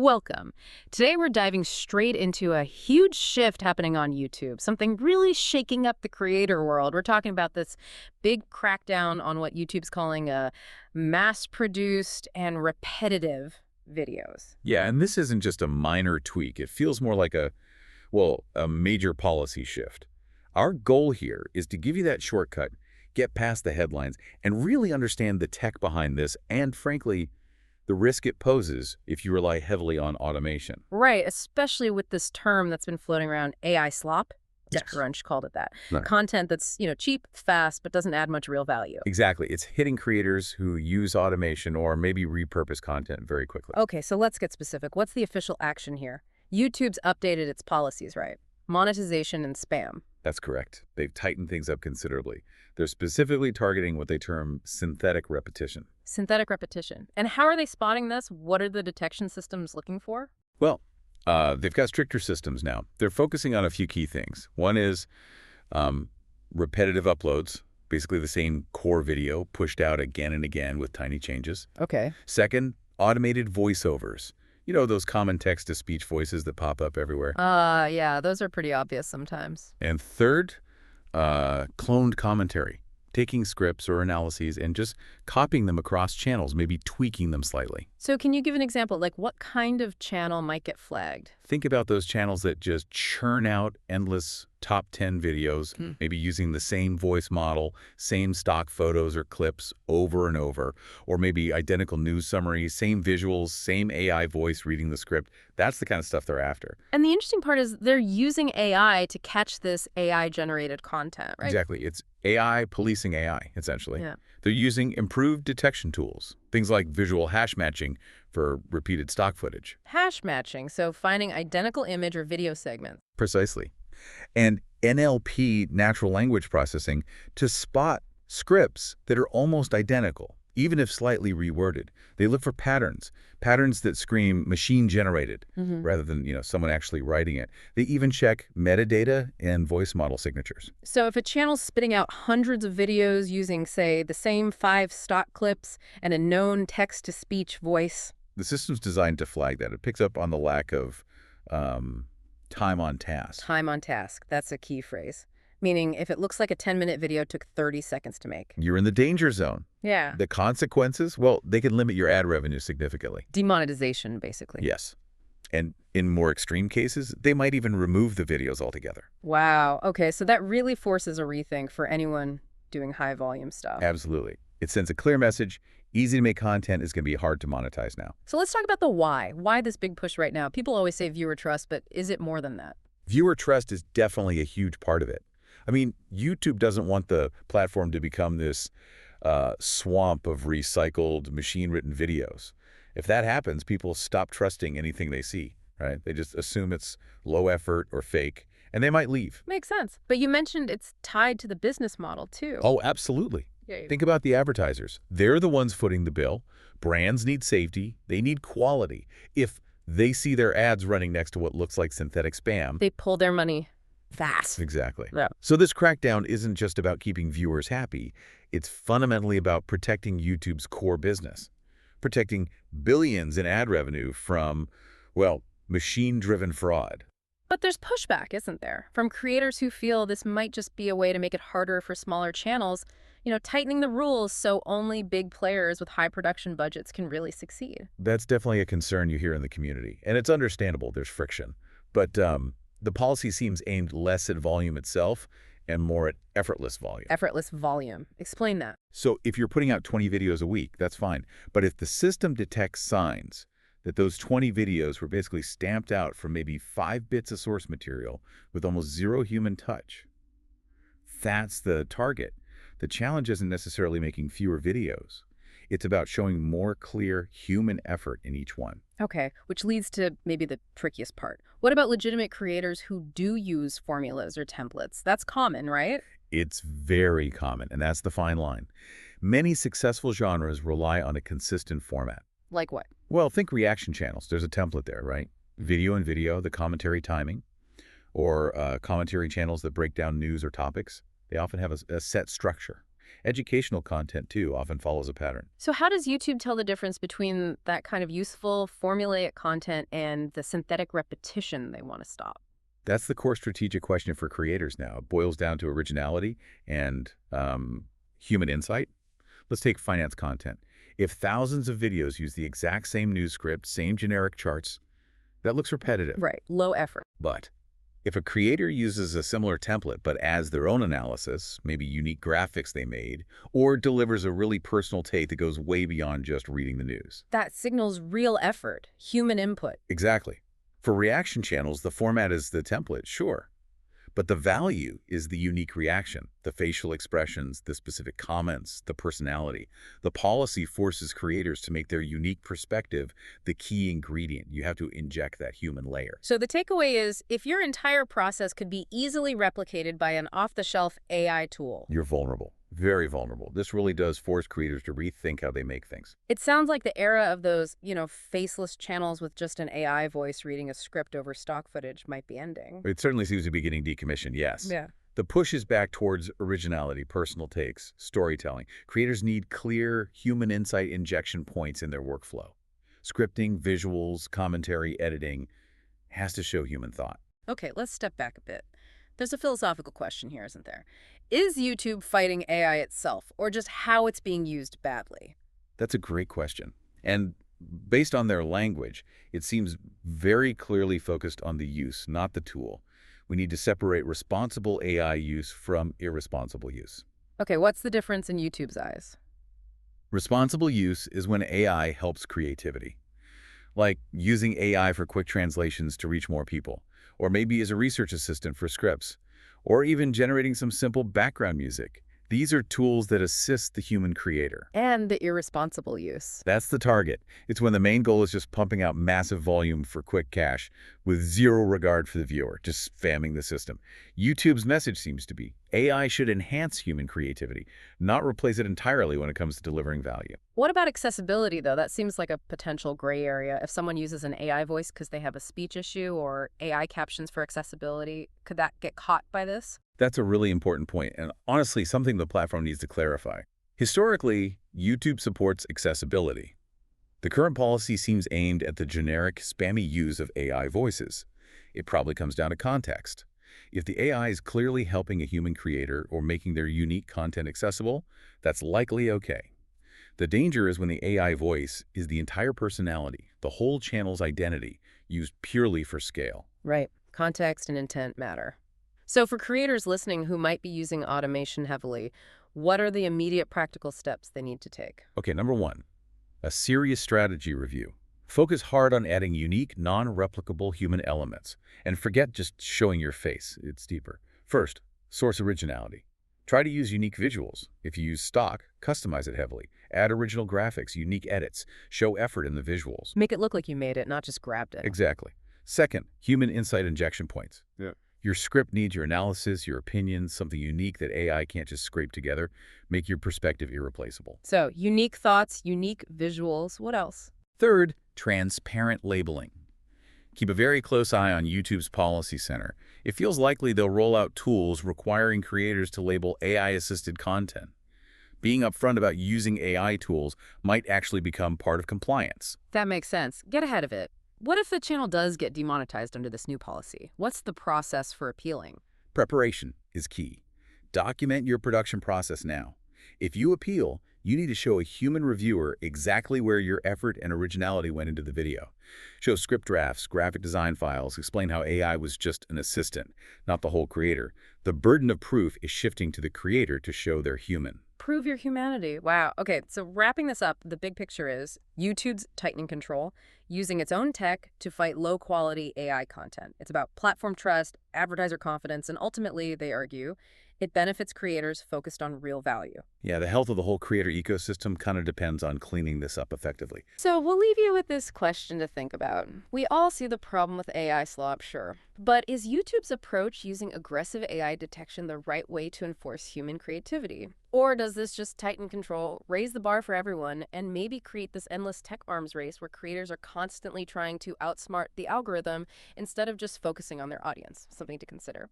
Welcome. Today we're diving straight into a huge shift happening on YouTube, something really shaking up the creator world. We're talking about this big crackdown on what YouTube's calling mass-produced and repetitive videos. Yeah, and this isn't just a minor tweak. It feels more like a major policy shift. Our goal here is to give you that shortcut, get past the headlines, and really understand the tech behind this and, frankly, the risk it poses if you rely heavily on automation. Right, especially with this term that's been floating around, AI slop. Yes. TechCrunch called it that. Right. Content that's, cheap, fast, but doesn't add much real value. Exactly. It's hitting creators who use automation or maybe repurpose content very quickly. Okay, so let's get specific. What's the official action here? YouTube's updated its policies, right? Monetization and spam. That's correct. They've tightened things up considerably. They're specifically targeting what they term synthetic repetition. Synthetic repetition. And how are they spotting this? What are the detection systems looking for? Well, they've got stricter systems now. They're focusing on a few key things. One is repetitive uploads, basically the same core video pushed out again and again with tiny changes. Okay. Second, automated voiceovers. You know, those common text-to-speech voices that pop up everywhere. Yeah, those are pretty obvious sometimes. And third, cloned commentary, taking scripts or analyses and just copying them across channels, maybe tweaking them slightly. So can you give an example? Like what kind of channel might get flagged? Think about those channels that just churn out endless top 10 videos, maybe using the same voice model, same stock photos or clips over and over, or maybe identical news summaries, same visuals, same AI voice reading the script. That's the kind of stuff they're after. And the interesting part is they're using AI to catch this AI-generated content, right? Exactly. It's AI policing AI, essentially. Yeah. They're using improved detection tools, things like visual hash matching for repeated stock footage. Hash matching, so finding identical image or video segments. Precisely. And NLP, natural language processing, to spot scripts that are almost identical, even if slightly reworded. They look for patterns that scream machine-generated rather than, someone actually writing it. They even check metadata and voice model signatures. So if a channel's spitting out hundreds of videos using, say, the same 5 stock clips and a known text-to-speech voice. The system's designed to flag that. It picks up on the lack of time on task. Time on task. That's a key phrase. Meaning if it looks like a 10-minute video took 30 seconds to make. You're in the danger zone. Yeah. The consequences, well, they can limit your ad revenue significantly. Demonetization, basically. Yes. And in more extreme cases, they might even remove the videos altogether. Wow. Okay, so that really forces a rethink for anyone doing high-volume stuff. Absolutely. It sends a clear message. Easy to make content is going to be hard to monetize now. So let's talk about the why. Why this big push right now? People always say viewer trust, but is it more than that? Viewer trust is definitely a huge part of it. I mean, YouTube doesn't want the platform to become this swamp of recycled, machine-written videos. If that happens, people stop trusting anything they see, right? They just assume it's low effort or fake, and they might leave. Makes sense. But you mentioned it's tied to the business model, too. Oh, absolutely. Yeah. Think about the advertisers. They're the ones footing the bill. Brands need safety. They need quality. If they see their ads running next to what looks like synthetic spam, They pull their money fast. Exactly. Yeah. So this crackdown isn't just about keeping viewers happy. It's fundamentally about protecting YouTube's core business, protecting billions in ad revenue from, well, machine-driven fraud. But there's pushback, isn't there? From creators who feel this might just be a way to make it harder for smaller channels, tightening the rules so only big players with high production budgets can really succeed. That's definitely a concern you hear in the community, and it's understandable. There's friction. But the policy seems aimed less at volume itself and more at effortless volume. Effortless volume. Explain that. So if you're putting out 20 videos a week, that's fine. But if the system detects signs that those 20 videos were basically stamped out from maybe 5 bits of source material with almost zero human touch, that's the target. The challenge isn't necessarily making fewer videos. It's about showing more clear human effort in each one. Okay, which leads to maybe the trickiest part. What about legitimate creators who do use formulas or templates? That's common, right? It's very common, and that's the fine line. Many successful genres rely on a consistent format. Like what? Well, think reaction channels. There's a template there, right? Video and video, the commentary timing, or commentary channels that break down news or topics. They often have a set structure. Educational content, too, often follows a pattern. So how does YouTube tell the difference between that kind of useful, formulaic content and the synthetic repetition they want to stop? That's the core strategic question for creators now. It boils down to originality and human insight. Let's take finance content. If thousands of videos use the exact same news script, same generic charts, that looks repetitive. Right. Low effort. But if a creator uses a similar template but adds their own analysis, maybe unique graphics they made, or delivers a really personal take that goes way beyond just reading the news. That signals real effort, human input. Exactly. For reaction channels, the format is the template, sure. But the value is the unique reaction, the facial expressions, the specific comments, the personality. The policy forces creators to make their unique perspective the key ingredient. You have to inject that human layer. So the takeaway is, if your entire process could be easily replicated by an off-the-shelf AI tool, You're vulnerable, very vulnerable. This really does force creators to rethink how they make things. it sounds like the era of those, faceless channels with just an AI voice reading a script over stock footage might be ending. It certainly seems to be getting decommissioned, yes. Yeah. The push is back towards originality, personal takes, storytelling. Creators need clear human insight injection points in their workflow. Scripting, visuals, commentary, editing has to show human thought. Okay, let's step back a bit. There's a philosophical question here, isn't there? Is YouTube fighting AI itself, or just how it's being used badly? That's a great question. And based on their language, it seems very clearly focused on the use, not the tool. We need to separate responsible AI use from irresponsible use. Okay, what's the difference in YouTube's eyes? Responsible use is when AI helps creativity, like using AI for quick translations to reach more people, or maybe as a research assistant for scripts, or even generating some simple background music. These are tools that assist the human creator. And the irresponsible use. That's the target. It's when the main goal is just pumping out massive volume for quick cash with zero regard for the viewer, just spamming the system. YouTube's message seems to be, AI should enhance human creativity, not replace it entirely when it comes to delivering value. What about accessibility, though? That seems like a potential gray area. If someone uses an AI voice because they have a speech issue or AI captions for accessibility, could that get caught by this? That's a really important point, and honestly, something the platform needs to clarify. Historically, YouTube supports accessibility. The current policy seems aimed at the generic, spammy use of AI voices. It probably comes down to context. If the AI is clearly helping a human creator or making their unique content accessible, that's likely okay. The danger is when the AI voice is the entire personality, the whole channel's identity, used purely for scale. Right. Context and intent matter. So for creators listening who might be using automation heavily, what are the immediate practical steps they need to take? Okay, number one, a serious strategy review. Focus hard on adding unique, non-replicable human elements, and forget just showing your face. It's deeper. First, source originality. Try to use unique visuals. If you use stock, customize it heavily. Add original graphics, unique edits. Show effort in the visuals. Make it look like you made it, not just grabbed it. Exactly. Second, human insight injection points. Yeah. Your script needs your analysis, your opinions, something unique that AI can't just scrape together. Make your perspective irreplaceable. So, unique thoughts, unique visuals. What else? Third, transparent labeling. Keep a very close eye on YouTube's policy center. It feels likely they'll roll out tools requiring creators to label AI-assisted content. Being upfront about using AI tools might actually become part of compliance. That makes sense. Get ahead of it. What if the channel does get demonetized under this new policy? What's the process for appealing? Preparation is key. Document your production process now. If you appeal, you need to show a human reviewer exactly where your effort and originality went into the video. Show script drafts, graphic design files, explain how AI was just an assistant, not the whole creator. The burden of proof is shifting to the creator to show they're human. Prove your humanity. Wow. Okay, so wrapping this up, the big picture is YouTube's tightening control, using its own tech to fight low-quality AI content. It's about platform trust, advertiser confidence, and ultimately, they argue, it benefits creators focused on real value. Yeah, the health of the whole creator ecosystem kind of depends on cleaning this up effectively. So we'll leave you with this question to think about. We all see the problem with AI slop, sure. But is YouTube's approach using aggressive AI detection the right way to enforce human creativity? Or does this just tighten control, raise the bar for everyone, and maybe create this endless tech arms race where creators are constantly trying to outsmart the algorithm instead of just focusing on their audience? Something to consider.